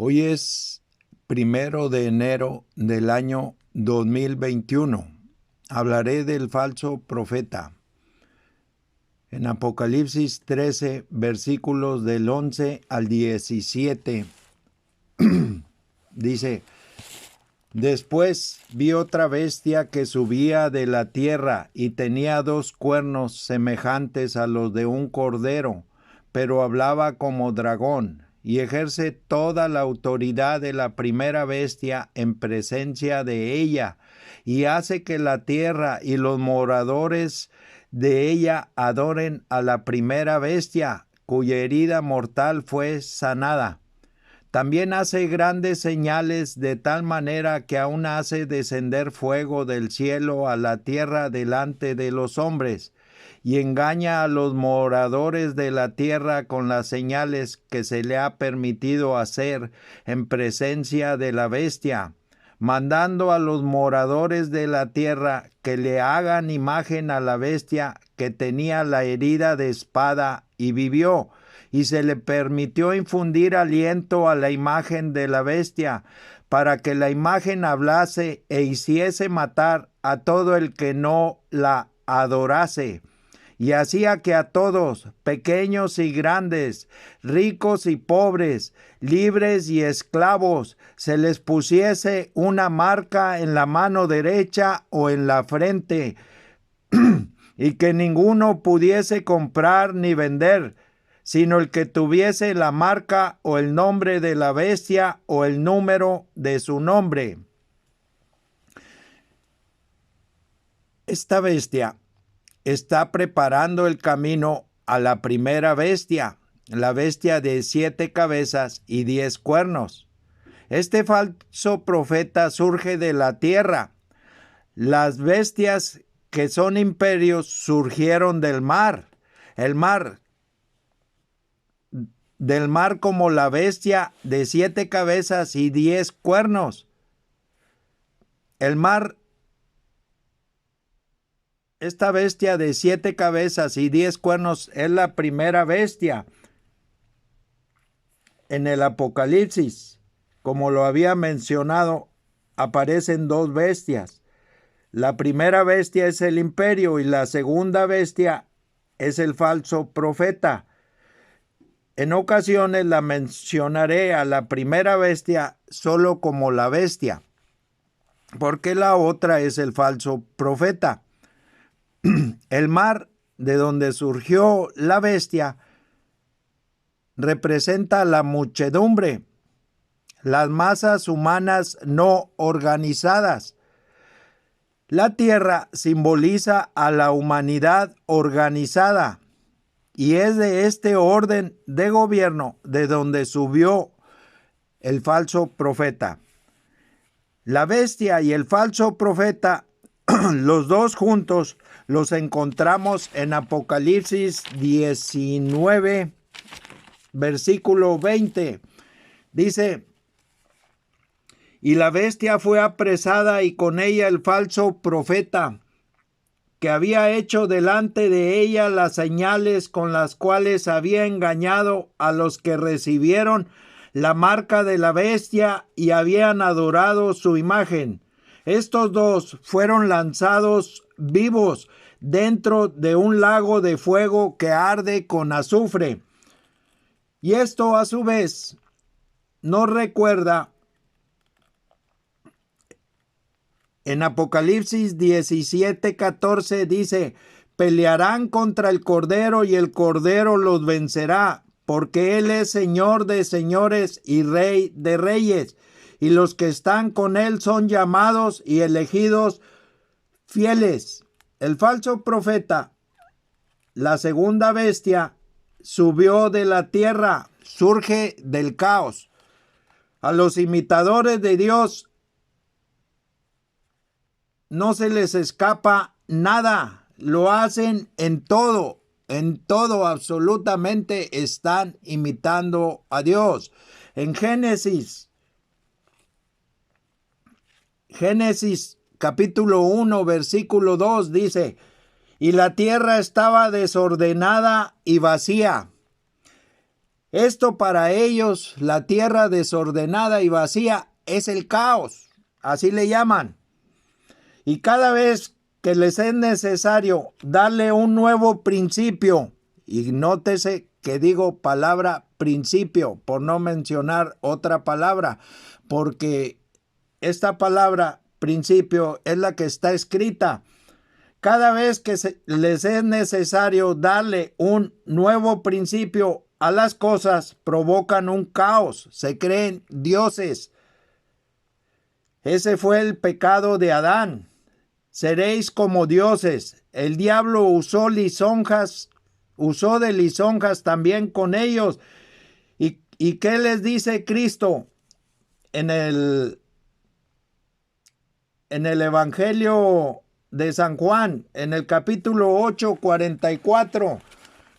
Hoy es 1 de enero del año 2021. Hablaré del falso profeta. En Apocalipsis 13, versículos del 11 al 17, dice: Después vi otra bestia que subía de la tierra y tenía 2 cuernos semejantes a los de un cordero, pero hablaba como dragón, y ejerce toda la autoridad de la primera bestia en presencia de ella, y hace que la tierra y los moradores de ella adoren a la primera bestia, cuya herida mortal fue sanada. También hace grandes señales, de tal manera que aún hace descender fuego del cielo a la tierra delante de los hombres, y engaña a los moradores de la tierra con las señales que se le ha permitido hacer en presencia de la bestia, mandando a los moradores de la tierra que le hagan imagen a la bestia que tenía la herida de espada y vivió, y se le permitió infundir aliento a la imagen de la bestia, para que la imagen hablase e hiciese matar a todo el que no la adorase. Y hacía que a todos, pequeños y grandes, ricos y pobres, libres y esclavos, se les pusiese una marca en la mano derecha o en la frente, y que ninguno pudiese comprar ni vender, sino el que tuviese la marca o el nombre de la bestia o el número de su nombre. Esta bestia está preparando el camino a la primera bestia, la bestia de 7 cabezas y 10 cuernos. Este falso profeta surge de la tierra. Las bestias que son imperios surgieron del mar. Del mar como la bestia de 7 cabezas y 10 cuernos. Esta bestia de 7 cabezas y 10 cuernos es la primera bestia. En el Apocalipsis, como lo había mencionado, aparecen 2 bestias. La primera bestia es el imperio y la segunda bestia es el falso profeta. En ocasiones la mencionaré a la primera bestia solo como la bestia, porque la otra es el falso profeta. El mar de donde surgió la bestia representa la muchedumbre, las masas humanas no organizadas. La tierra simboliza a la humanidad organizada, y es de este orden de gobierno de donde subió el falso profeta. La bestia y el falso profeta, los dos juntos, los encontramos en Apocalipsis 19, versículo 20. Dice: Y la bestia fue apresada y con ella el falso profeta, que había hecho delante de ella las señales con las cuales había engañado a los que recibieron la marca de la bestia y habían adorado su imagen. Estos dos fueron lanzados vivos dentro de un lago de fuego que arde con azufre. Y esto a su vez nos recuerda en Apocalipsis 17:14, dice: pelearán contra el Cordero y el Cordero los vencerá, porque Él es Señor de señores y Rey de reyes, y los que están con Él son llamados y elegidos fieles. El falso profeta, la segunda bestia, subió de la tierra, surge del caos. A los imitadores de Dios no se les escapa nada, lo hacen en todo absolutamente están imitando a Dios. En Génesis capítulo 1, versículo 2 dice: y la tierra estaba desordenada y vacía, Esto para ellos, la tierra desordenada y vacía, es el caos, así le llaman. Y cada vez que les es necesario darle un nuevo principio, y nótese que digo palabra principio, por no mencionar otra palabra, porque esta palabra principio es la que está escrita. Cada vez que les es necesario darle un nuevo principio a las cosas, provocan un caos, se creen dioses. Ese fue el pecado de Adán. Seréis como dioses. El diablo usó de lisonjas también con ellos. ¿Y qué les dice Cristo en el Evangelio de San Juan, en el capítulo 8, 44?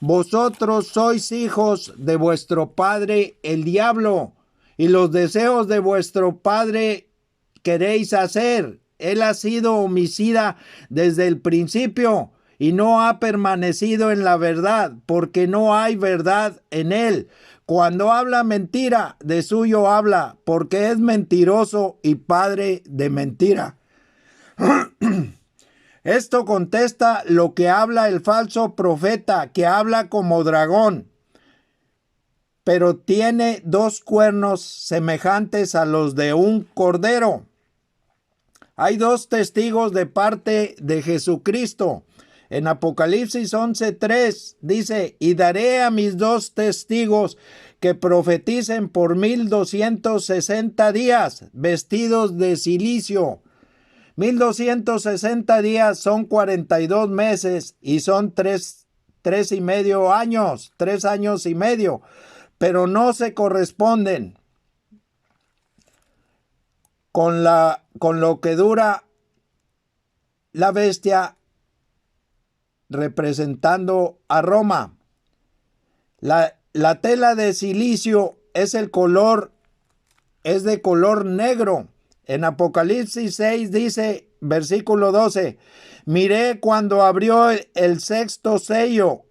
Vosotros sois hijos de vuestro padre el diablo, y los deseos de vuestro padre queréis hacer. Él ha sido homicida desde el principio y no ha permanecido en la verdad, porque no hay verdad en él. Cuando habla mentira, de suyo habla, porque es mentiroso y padre de mentira. Esto contesta lo que habla el falso profeta, que habla como dragón, pero tiene dos cuernos semejantes a los de un cordero. Hay dos testigos de parte de Jesucristo. En Apocalipsis 11:3 dice: y daré a mis dos testigos que profeticen por 1260 días, vestidos de cilicio. 1260 días son 42 meses y son 3 y medio años, 3 años y medio, pero no se corresponden con lo que dura la bestia representando a Roma. La tela de cilicio es de color negro. En Apocalipsis 6 dice, versículo 12, miré cuando abrió el sexto sello,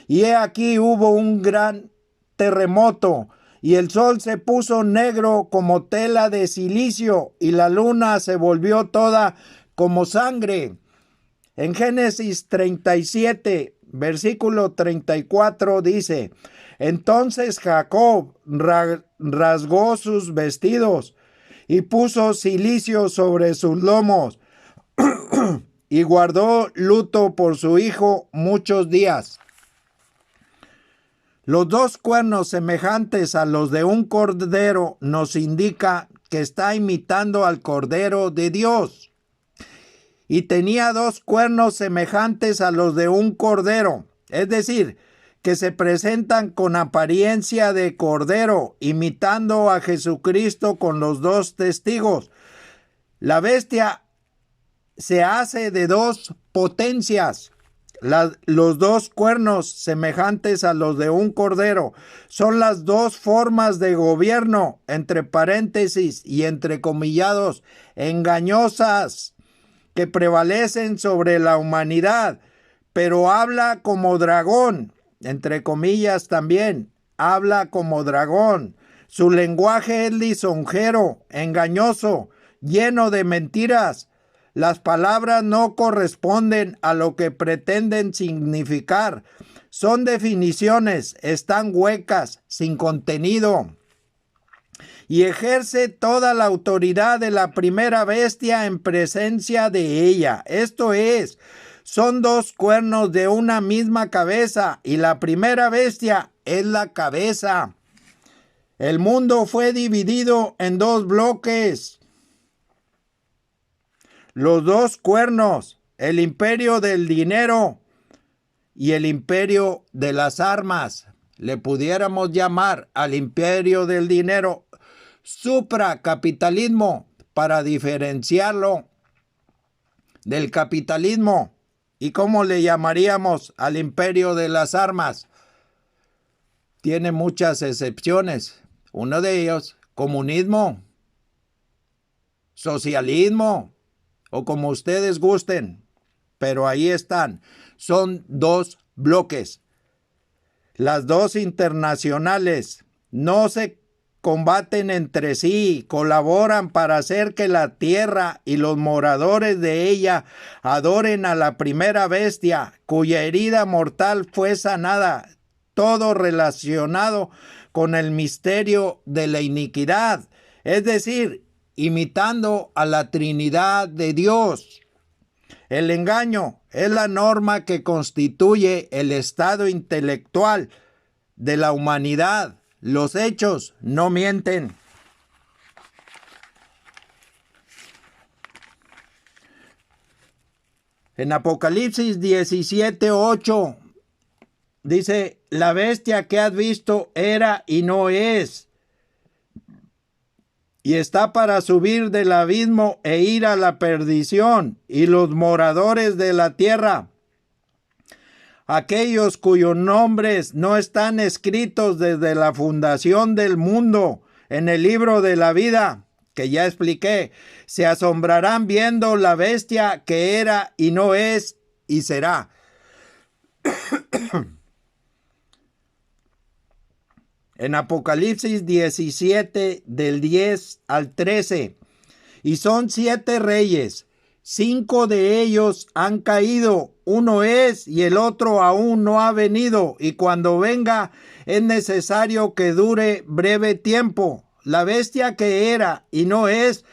y he aquí hubo un gran terremoto, y el sol se puso negro como tela de cilicio, y la luna se volvió toda como sangre. En Génesis 37, versículo 34 dice, entonces Jacob rasgó sus vestidos y puso cilicio sobre sus lomos y guardó luto por su hijo muchos días. Los dos cuernos semejantes a los de un cordero nos indica que está imitando al Cordero de Dios. Y tenía dos cuernos semejantes a los de un cordero, es decir, que se presentan con apariencia de cordero, imitando a Jesucristo con los dos testigos. La bestia se hace de dos potencias. Los dos cuernos semejantes a los de un cordero son las dos formas de gobierno, entre paréntesis y entrecomillados, engañosas, que prevalecen sobre la humanidad, pero habla como dragón, entre comillas también, habla como dragón. Su lenguaje es lisonjero, engañoso, lleno de mentiras. Las palabras no corresponden a lo que pretenden significar. Son definiciones, están huecas, sin contenido. Y ejerce toda la autoridad de la primera bestia en presencia de ella. Esto es, son dos cuernos de una misma cabeza, y la primera bestia es la cabeza. El mundo fue dividido en dos bloques. Los dos cuernos, el imperio del dinero y el imperio de las armas. Le pudiéramos llamar al imperio del dinero supracapitalismo para diferenciarlo del capitalismo. ¿Y cómo le llamaríamos al imperio de las armas? Tiene muchas excepciones. Uno de ellos, comunismo, socialismo, o como ustedes gusten, pero ahí están. Son dos bloques. Las dos internacionales no se combaten entre sí, colaboran para hacer que la tierra y los moradores de ella adoren a la primera bestia, cuya herida mortal fue sanada, todo relacionado con el misterio de la iniquidad, es decir, imitando a la Trinidad de Dios. El engaño es la norma que constituye el estado intelectual de la humanidad. Los hechos no mienten. En Apocalipsis 17:8 dice: la bestia que has visto era y no es, y está para subir del abismo e ir a la perdición, y los moradores de la tierra, aquellos cuyos nombres no están escritos desde la fundación del mundo en el libro de la vida, que ya expliqué, se asombrarán viendo la bestia que era y no es y será. En Apocalipsis 17, del 10 al 13, y son 7 reyes, 5 de ellos han caído, uno es y el otro aún no ha venido, y cuando venga es necesario que dure breve tiempo. La bestia que era y no es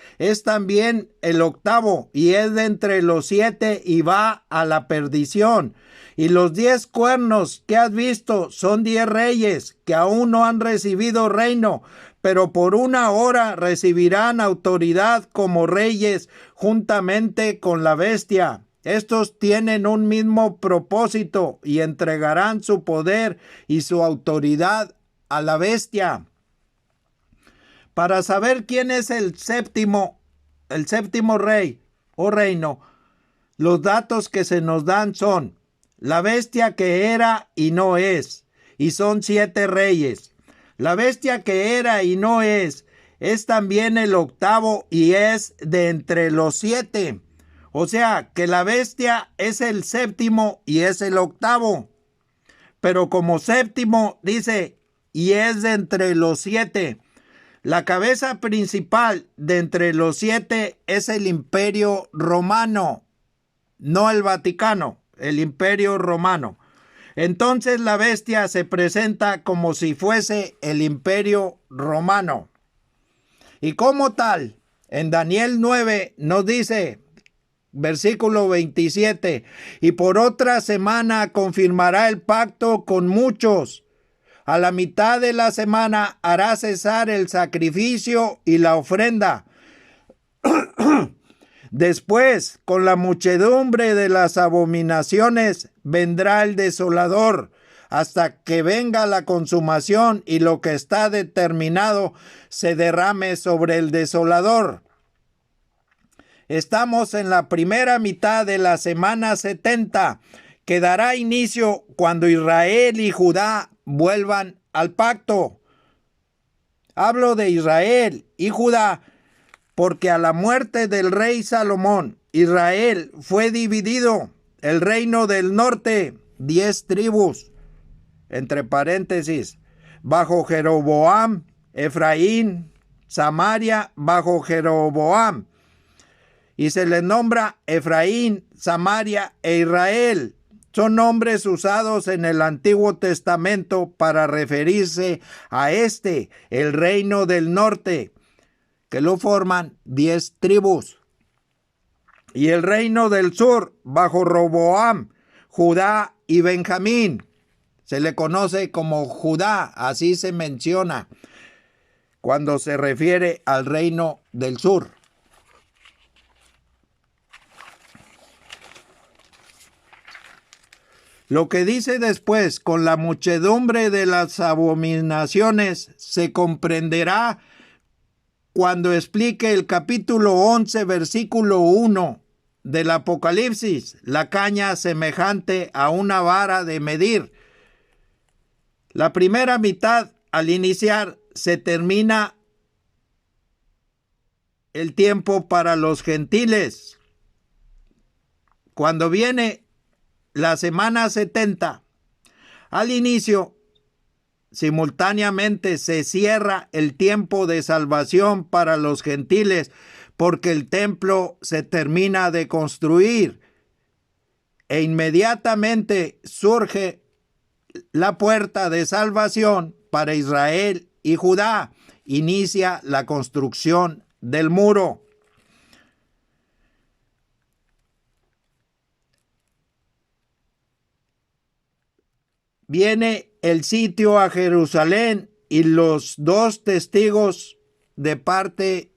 también el octavo, y es de entre los 7 y va a la perdición. Y los 10 cuernos que has visto son 10 reyes que aún no han recibido reino, pero por una hora recibirán autoridad como reyes juntamente con la bestia. Estos tienen un mismo propósito y entregarán su poder y su autoridad a la bestia. Para saber quién es el séptimo rey o reino, los datos que se nos dan son: la bestia que era y no es, y son 7 reyes. La bestia que era y no es también el octavo y es de entre los 7. O sea que la bestia es el séptimo y es el octavo. Pero como séptimo dice, y es de entre los 7. La cabeza principal de entre los 7 es el Imperio Romano, no el Vaticano, el Imperio Romano. Entonces la bestia se presenta como si fuese el Imperio Romano. Y como tal, en Daniel 9 nos dice, versículo 27, y por otra semana confirmará el pacto con muchos. A la mitad de la semana hará cesar el sacrificio y la ofrenda. Después, con la muchedumbre de las abominaciones, vendrá el desolador, hasta que venga la consumación y lo que está determinado se derrame sobre el desolador. Estamos en la primera mitad de la semana 70, que dará inicio cuando Israel y Judá vuelvan al pacto. Hablo de Israel y Judá porque a la muerte del rey Salomón, Israel fue dividido. El reino del norte, 10 tribus, entre paréntesis, bajo Jeroboam, Efraín, Samaria bajo Jeroboam. Y se les nombra Efraín, Samaria e Israel. Son nombres usados en el Antiguo Testamento para referirse a el reino del norte, que lo forman 10 tribus. Y el reino del sur, bajo Roboam, Judá y Benjamín. Se le conoce como Judá, así se menciona cuando se refiere al reino del sur. Lo que dice después, con la muchedumbre de las abominaciones, se comprenderá cuando explique el capítulo 11, versículo 1 del Apocalipsis, la caña semejante a una vara de medir. La primera mitad, al iniciar, se termina el tiempo para los gentiles. Cuando viene la semana 70, al inicio simultáneamente se cierra el tiempo de salvación para los gentiles, porque el templo se termina de construir e inmediatamente surge la puerta de salvación para Israel y Judá. Inicia la construcción del muro. Viene el sitio a Jerusalén y los dos testigos de parte,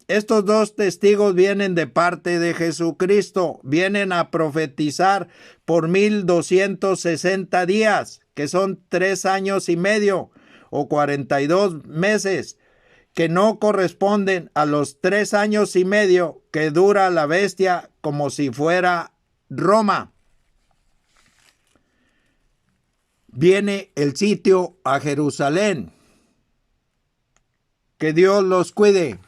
estos dos testigos vienen de parte de Jesucristo, vienen a profetizar por 1260 días, que son 3 años y medio o 42 meses, que no corresponden a los 3 años y medio que dura la bestia como si fuera Roma. Viene el sitio a Jerusalén. Que Dios los cuide.